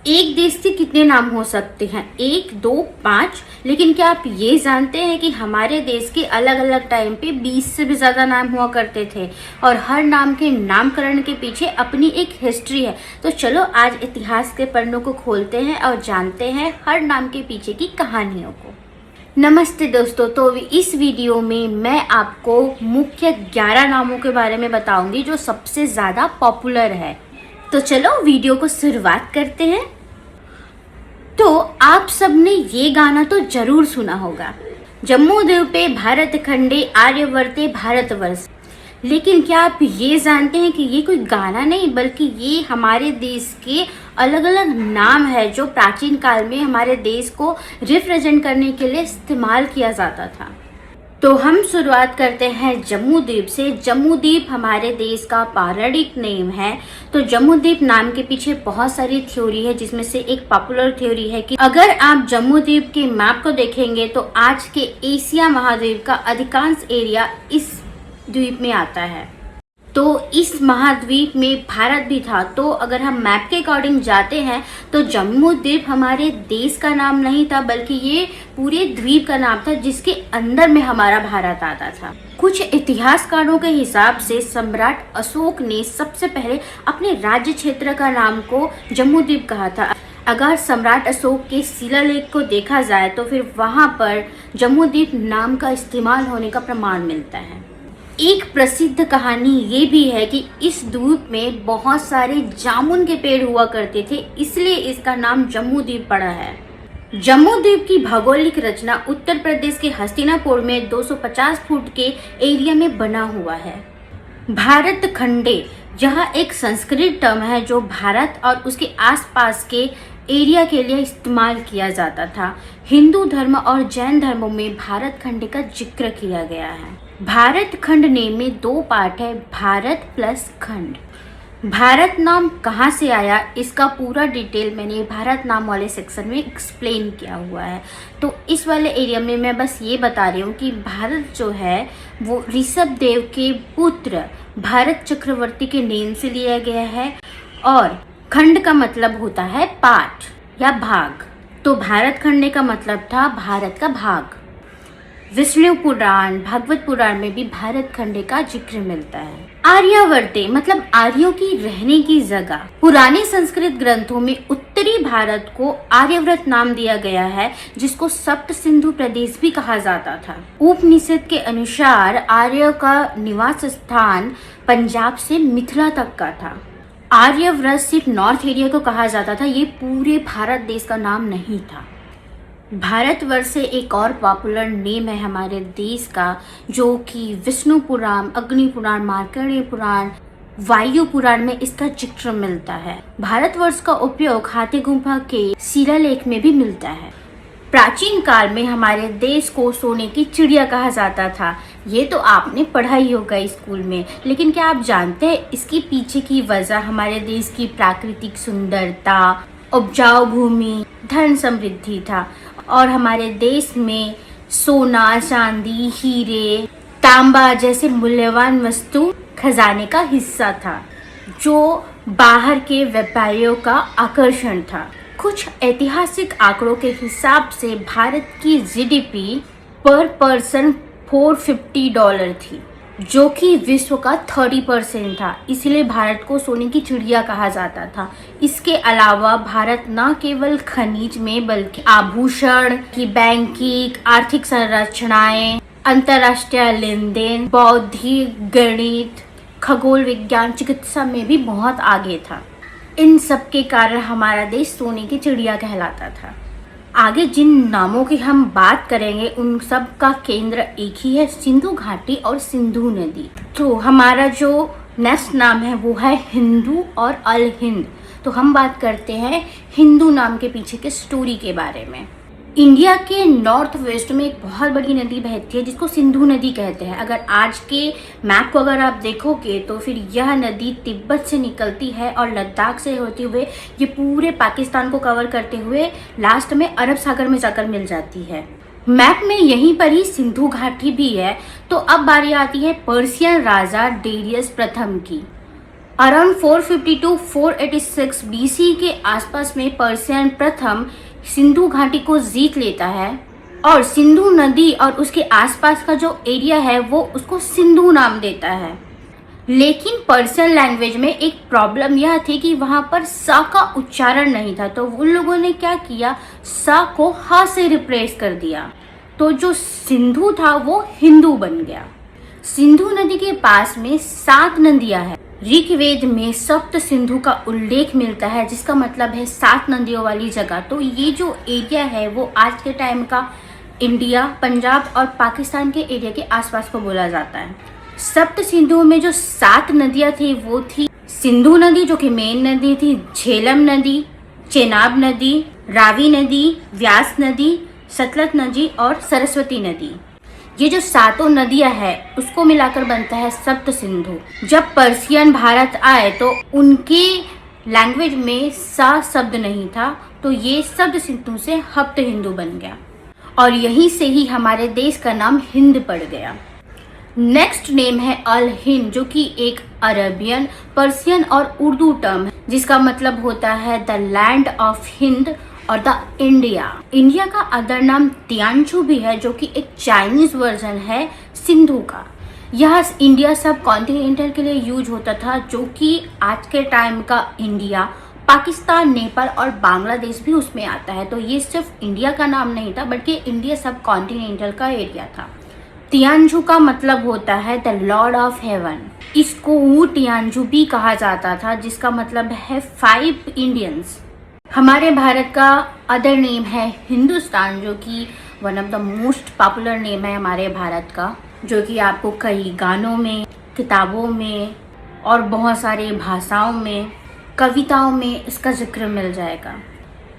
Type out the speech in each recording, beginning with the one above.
एक देश के कितने नाम हो सकते हैं? एक, दो, पाँच। लेकिन क्या आप ये जानते हैं कि हमारे देश के अलग अलग टाइम पे 20 से भी ज़्यादा नाम हुआ करते थे और हर नाम के नामकरण के पीछे अपनी एक हिस्ट्री है। तो चलो आज इतिहास के पन्नों को खोलते हैं और जानते हैं हर नाम के पीछे की कहानियों को। नमस्ते दोस्तों, तो इस वीडियो में मैं आपको मुख्य 11 नामों के बारे में बताऊंगी जो सबसे ज़्यादा पॉपुलर है। तो चलो वीडियो को शुरुआत करते हैं। तो आप सबने ये गाना तो जरूर सुना होगा, जम्मू द्वीपे भारत खंडे आर्यवर्ते भारतवर्ष। लेकिन क्या आप ये जानते हैं कि ये कोई गाना नहीं बल्कि ये हमारे देश के अलग अलग नाम है जो प्राचीन काल में हमारे देश को रिप्रेजेंट करने के लिए इस्तेमाल किया जाता था। तो हम शुरुआत करते हैं जम्मू द्वीप से। जम्मू द्वीप हमारे देश का पौराणिक नेम है। तो जम्मू द्वीप नाम के पीछे बहुत सारी थ्योरी है, जिसमें से एक पॉपुलर थ्योरी है कि अगर आप जम्मू द्वीप के मैप को देखेंगे तो आज के एशिया महाद्वीप का अधिकांश एरिया इस द्वीप में आता है। तो इस महाद्वीप में भारत भी था। तो अगर हम मैप के अकॉर्डिंग जाते हैं तो जम्मू द्वीप हमारे देश का नाम नहीं था बल्कि ये पूरे द्वीप का नाम था जिसके अंदर में हमारा भारत आता था। कुछ इतिहासकारों के हिसाब से सम्राट अशोक ने सबसे पहले अपने राज्य क्षेत्र का नाम को जम्मू द्वीप कहा था। अगर सम्राट अशोक के शिलालेख को देखा जाए तो फिर वहाँ पर जम्मू द्वीप नाम का इस्तेमाल होने का प्रमाण मिलता है। एक प्रसिद्ध कहानी ये भी है कि इस द्वीप में बहुत सारे जामुन के पेड़ हुआ करते थे, इसलिए इसका नाम जम्मू द्वीप पड़ा है। जम्मू द्वीप की भौगोलिक रचना उत्तर प्रदेश के हस्तिनापुर में 250 फुट के एरिया में बना हुआ है। भारत खंडे यह एक संस्कृत टर्म है जो भारत और उसके आसपास के एरिया के लिए इस्तेमाल किया जाता था। हिंदू धर्म और जैन धर्मों में भारत खंडे का जिक्र किया गया है। भारत खंड नेम में 2 पार्ट है, भारत प्लस खंड। भारत नाम कहाँ से आया इसका पूरा डिटेल मैंने भारत नाम वाले सेक्शन में एक्सप्लेन किया हुआ है। तो इस वाले एरिया में मैं बस ये बता रही हूँ कि भारत जो है वो ऋषभ देव के पुत्र भारत चक्रवर्ती के नेम से लिया गया है और खंड का मतलब होता है पार्ट या भाग। तो भारत खंडे का मतलब था भारत का भाग। विष्णु पुराण, भागवत पुराण में भी भारत खंडे का जिक्र मिलता है। आर्यावर्ते मतलब आर्यों की रहने की जगह। पुराने संस्कृत ग्रंथों में उत्तरी भारत को आर्यव्रत नाम दिया गया है, जिसको सप्त सिंधु प्रदेश भी कहा जाता था। उपनिषद के अनुसार आर्य का निवास स्थान पंजाब से मिथिला तक का था। आर्यव्रत सिर्फ नॉर्थ एरिया को कहा जाता था, ये पूरे भारत देश का नाम नहीं था। भारतवर्ष से एक और पॉपुलर नेम है हमारे देश का, जो कि विष्णु पुराण, अग्नि पुराण, मार्कंडेय पुराण, वायु पुराण में इसका जिक्र मिलता है। भारतवर्ष का उपयोग हाथी गुम्फा के शिलालेख में भी मिलता है। प्राचीन काल में हमारे देश को सोने की चिड़िया कहा जाता था। ये तो आपने पढ़ा ही होगा स्कूल में। लेकिन क्या आप जानते हैं इसके पीछे की वजह हमारे देश की प्राकृतिक सुंदरता, उपजाऊ भूमि, धन समृद्धि था और हमारे देश में सोना, चांदी, हीरे, तांबा जैसे मूल्यवान वस्तु खजाने का हिस्सा था, जो बाहर के व्यापारियों का आकर्षण था। कुछ ऐतिहासिक आंकड़ों के हिसाब से भारत की जीडीपी पर पर्सन $450 थी, जो कि विश्व का 30% था। इसलिए भारत को सोने की चिड़िया कहा जाता था। इसके अलावा भारत न केवल खनिज में बल्कि आभूषण की बैंकिंग, आर्थिक संरचनाएं, अंतर्राष्ट्रीय लेन देन, बौद्धिक, गणित, खगोल विज्ञान, चिकित्सा में भी बहुत आगे था। इन सब के कारण हमारा देश सोने की चिड़िया कहलाता था। आगे जिन नामों की हम बात करेंगे उन सब का केंद्र एक ही है, सिंधु घाटी और सिंधु नदी। तो हमारा जो नेक्स्ट नाम है वो है हिंदू और अल हिंद। तो हम बात करते हैं हिंदू नाम के पीछे के स्टोरी के बारे में। इंडिया के नॉर्थ वेस्ट में एक बहुत बड़ी नदी बहती है जिसको सिंधु नदी कहते हैं। अगर आज के मैप को अगर आप देखोगे तो फिर यह नदी तिब्बत से निकलती है और लद्दाख से होते हुए ये पूरे पाकिस्तान को कवर करते हुए लास्ट में अरब सागर में जाकर मिल जाती है। मैप में यहीं पर ही सिंधु घाटी भी है। तो अब बारी आती है पर्शियन राजा डेरियस प्रथम की। अराउंड 450 टू 486 बीसी के आसपास में पर्शियन प्रथम सिंधु घाटी को जीत लेता है और सिंधु नदी और उसके आसपास का जो एरिया है वो उसको सिंधु नाम देता है। लेकिन पर्शियन लैंग्वेज में एक प्रॉब्लम यह थी कि वहाँ पर सा का उच्चारण नहीं था, तो उन लोगों ने क्या किया, सा को हा से रिप्लेस कर दिया, तो जो सिंधु था वो हिंदू बन गया। सिंधु नदी के पास में 7 नदियां हैं। ऋग्वेद में सप्त सिंधु का उल्लेख मिलता है, जिसका मतलब है 7 नदियों वाली जगह। तो ये जो एरिया है वो आज के टाइम का इंडिया, पंजाब और पाकिस्तान के एरिया के आसपास को बोला जाता है। सप्त सिंधु में जो 7 नदियां थी वो थी सिंधु नदी जो कि मेन नदी थी, झेलम नदी, चेनाब नदी, रावी नदी, व्यास नदी, सतलज नदी और सरस्वती नदी। ये जो 7 नदियां हैं उसको मिलाकर बनता है सप्त सिंधु। जब पर्शियन भारत आए तो उनके लैंग्वेज में सा शब्द नहीं था, तो ये सप्त सिंधु से हप्त हिंदू बन गया और यहीं से ही हमारे देश का नाम हिंद पड़ गया। नेक्स्ट नेम है अल हिंद, जो कि एक अरबियन, पर्शियन और उर्दू टर्म है, जिसका मतलब होता है द लैंड ऑफ हिंद और द इंडिया। इंडिया का अदर नाम तियानचू भी है, जो कि एक चाइनीज वर्जन है सिंधु का। यह इंडिया सब कॉन्टिनेंटल के लिए यूज होता था, जो कि आज के टाइम का इंडिया, पाकिस्तान, नेपाल और बांग्लादेश भी उसमें आता है। तो ये सिर्फ इंडिया का नाम नहीं था, बल्कि इंडिया सब कॉन्टिनेंटल का एरिया था। तियानजू का मतलब होता है द लॉर्ड ऑफ हेवन। इसको वू तियानजू भी कहा जाता था, जिसका मतलब है 5 इंडियंस। हमारे भारत का अदर नेम है हिंदुस्तान, जो कि one of the most popular name है हमारे भारत का, जो कि आपको कई गानों में, किताबों में और बहुत सारे भाषाओं में, कविताओं में इसका जिक्र मिल जाएगा।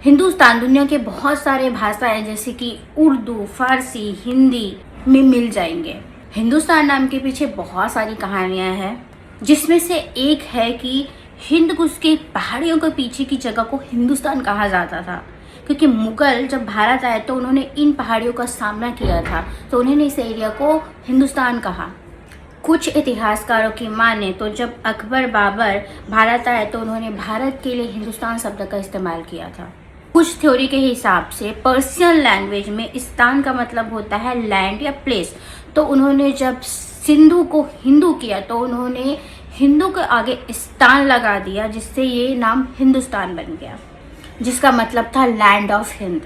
हिंदुस्तान दुनिया के बहुत सारे भाषाएं जैसे कि उर्दू, फारसी, हिंदी में मिल जाएंगे। हिंदुस्तान नाम के पीछे बहुत सारी कहानियां हैं, जिसमें से एक है कि हिंद कुश के पहाड़ियों के पीछे की जगह को हिंदुस्तान कहा जाता था, क्योंकि मुगल जब भारत आए तो उन्होंने इन पहाड़ियों का सामना किया था, तो उन्होंने इस एरिया को हिंदुस्तान कहा। कुछ इतिहासकारों की माने तो जब अकबर बाबर भारत आए तो उन्होंने भारत के लिए हिंदुस्तान शब्द का इस्तेमाल किया था। कुछ थ्योरी के हिसाब से पर्शियन लैंग्वेज में स्थान का मतलब होता है लैंड या प्लेस, तो उन्होंने जब सिंधु को हिंदू किया तो उन्होंने हिंदू के आगे स्थान लगा दिया, जिससे ये नाम हिंदुस्तान बन गया, जिसका मतलब था land of Hind.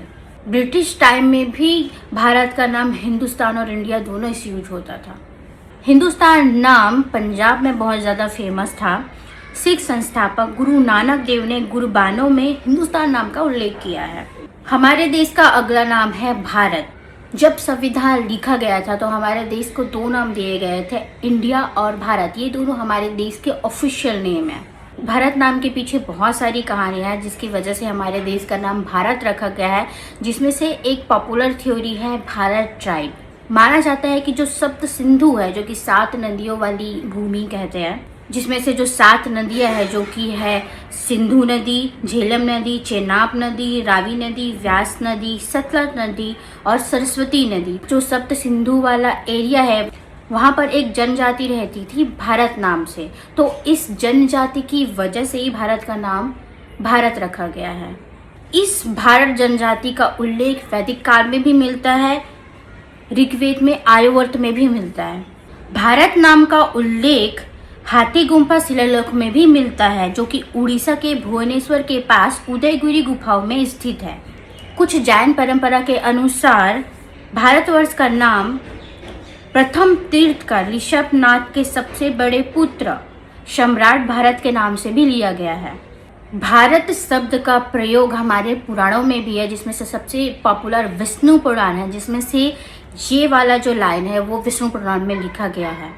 British time में भी भारत का नाम हिंदुस्तान और इंडिया दोनों इस यूज होता था। हिंदुस्तान नाम पंजाब में बहुत ज़्यादा फेमस था। सिख संस्थापक गुरु नानक देव ने गुरबानों में हिंदुस्तान नाम का उल्लेख किया है। हमारे देश का अगला नाम है भारत। जब संविधान लिखा गया था तो हमारे देश को 2 नाम दिए गए थे, इंडिया और भारत। ये दोनों हमारे देश के ऑफिशियल नेम है। भारत नाम के पीछे बहुत सारी कहानियां हैं, जिसकी वजह से हमारे देश का नाम भारत रखा गया है, जिसमें से एक पॉपुलर थ्योरी है भारत ट्राइब। माना जाता है कि जो सप्त सिंधु है, जो कि 7 नदियों वाली भूमि कहते हैं, जिसमें से जो 7 नदियां हैं जो कि है सिंधु नदी, झेलम नदी, चेनाब नदी, रावी नदी, व्यास नदी, सतलज नदी और सरस्वती नदी, जो सप्त सिंधु वाला एरिया है, वहाँ पर एक जनजाति रहती थी भारत नाम से। तो इस जनजाति की वजह से ही भारत का नाम भारत रखा गया है। इस भारत जनजाति का उल्लेख वैदिक काल में भी मिलता है, ऋग्वेद में, आर्यावर्त में भी मिलता है। भारत नाम का उल्लेख हाथी गुम्फा शिलालेख में भी मिलता है, जो कि उड़ीसा के भुवनेश्वर के पास उदयगिरी गुफाओं में स्थित है। कुछ जैन परंपरा के अनुसार भारतवर्ष का नाम प्रथम तीर्थकर ऋषभनाथ के सबसे बड़े पुत्र सम्राट भारत के नाम से भी लिया गया है। भारत शब्द का प्रयोग हमारे पुराणों में भी है, जिसमें से सबसे पॉपुलर विष्णु पुराण है, जिसमें से ये वाला जो लाइन है वो विष्णु पुराण में लिखा गया है।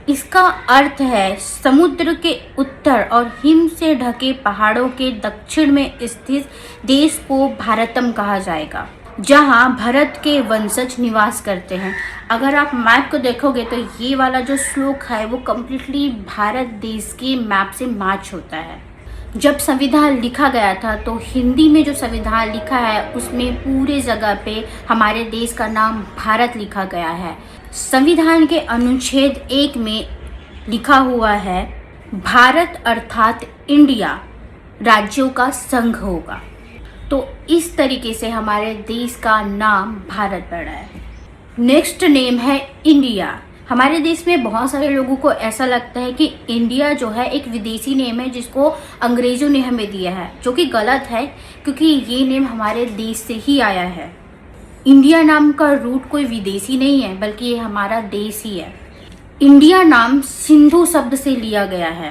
इसका अर्थ है समुद्र के उत्तर और हिम से ढके पहाड़ों के दक्षिण में स्थित देश को भारतम कहा जाएगा, जहां भरत के वंशज निवास करते हैं। अगर आप मैप को देखोगे तो ये वाला जो श्लोक है वो कम्प्लीटली भारत देश के मैप से मैच होता है। जब संविधान लिखा गया था तो हिंदी में जो संविधान लिखा है उसमें पूरे जगह पे हमारे देश का नाम भारत लिखा गया है। संविधान के अनुच्छेद 1 में लिखा हुआ है, भारत अर्थात इंडिया राज्यों का संघ होगा। तो इस तरीके से हमारे देश का नाम भारत पड़ा है। नेक्स्ट नेम है इंडिया। हमारे देश में बहुत सारे लोगों को ऐसा लगता है कि इंडिया जो है एक विदेशी नेम है जिसको अंग्रेजों ने हमें दिया है, जो कि गलत है क्योंकि ये नेम हमारे देश से ही आया है। इंडिया नाम का रूट कोई विदेशी नहीं है बल्कि ये हमारा देश ही है। इंडिया नाम सिंधु शब्द से लिया गया है।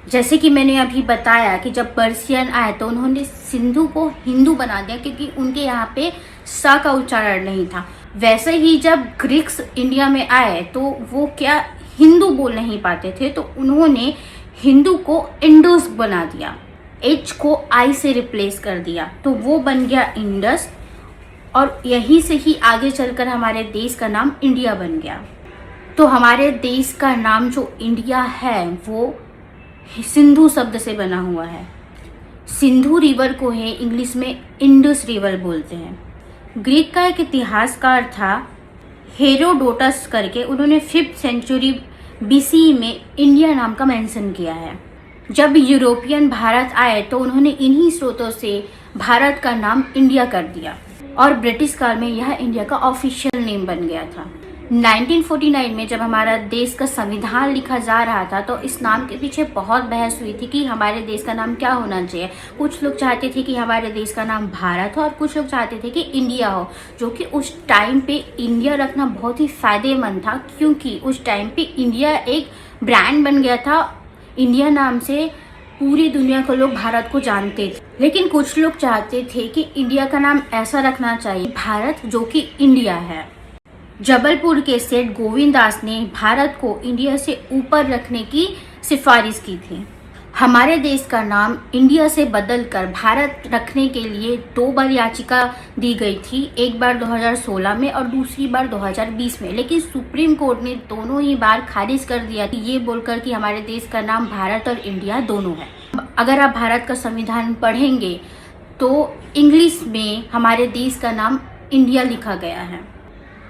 जैसे कि मैंने अभी बताया कि जब पर्शियन आए तो उन्होंने सिंधु को हिंदू बना दिया क्योंकि उनके यहाँ पे सा का उच्चारण नहीं था। वैसे ही जब ग्रीक्स इंडिया में आए तो वो क्या हिंदू बोल नहीं पाते थे, तो उन्होंने हिंदू को इंडस बना दिया, एच को आई से रिप्लेस कर दिया, तो वो बन गया इंडस। और यहीं से ही आगे चलकर हमारे देश का नाम इंडिया बन गया। तो हमारे देश का नाम जो इंडिया है वो सिंधु शब्द से बना हुआ है। सिंधु रिवर को है इंग्लिश में इंडस रिवर बोलते हैं। ग्रीक का एक इतिहासकार था हेरोडोटस करके, उन्होंने 5th सेंचुरी BC में इंडिया नाम का मेंशन किया है। जब यूरोपियन भारत आए तो उन्होंने इन्हीं स्रोतों से भारत का नाम इंडिया कर दिया और ब्रिटिश काल में यह इंडिया का ऑफिशियल नेम बन गया था। 1949 में जब हमारा देश का संविधान लिखा जा रहा था तो इस नाम के पीछे बहुत बहस हुई थी कि हमारे देश का नाम क्या होना चाहिए। कुछ लोग चाहते थे कि हमारे देश का नाम भारत हो और कुछ लोग चाहते थे कि इंडिया हो, जो कि उस टाइम पे इंडिया रखना बहुत ही फायदेमंद था क्योंकि उस टाइम पे इंडिया एक ब्रांड बन गया था। इंडिया नाम से पूरी दुनिया के लोग भारत को जानते थे। लेकिन कुछ लोग चाहते थे कि इंडिया का नाम ऐसा रखना चाहिए भारत, जो कि इंडिया है। जबलपुर के सेठ गोविंद दास ने भारत को इंडिया से ऊपर रखने की सिफारिश की थी। हमारे देश का नाम इंडिया से बदलकर भारत रखने के लिए 2 बार याचिका दी गई थी, एक बार 2016 में और दूसरी बार 2020 में, लेकिन सुप्रीम कोर्ट ने दोनों ही बार खारिज कर दिया कि ये बोलकर कि हमारे देश का नाम भारत और इंडिया दोनों है। अगर आप भारत का संविधान पढ़ेंगे तो इंग्लिश में हमारे देश का नाम इंडिया लिखा गया है।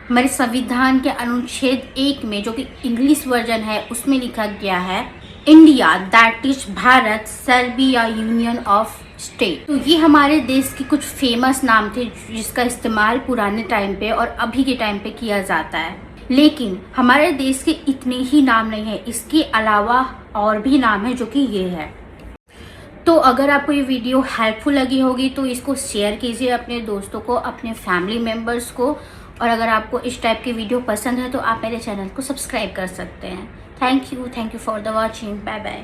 हमारे संविधान के अनुच्छेद 1 में, जो कि इंग्लिश वर्जन है, उसमें लिखा गया है India that is Bharat shall be a union of state. तो ये हमारे देश के कुछ फेमस नाम थे जिसका इस्तेमाल पुराने टाइम पे और अभी के टाइम पे किया जाता है। लेकिन हमारे देश के इतने ही नाम नहीं है, इसके अलावा और भी नाम है जो कि ये है। तो अगर आपको ये वीडियो हेल्पफुल लगी होगी तो इसको शेयर कीजिए अपने दोस्तों को, अपने फैमिली मेम्बर्स को। और अगर आपको इस टाइप की वीडियो पसंद है तो आप मेरे चैनल को सब्सक्राइब कर सकते हैं। Thank you for the watching. Bye bye.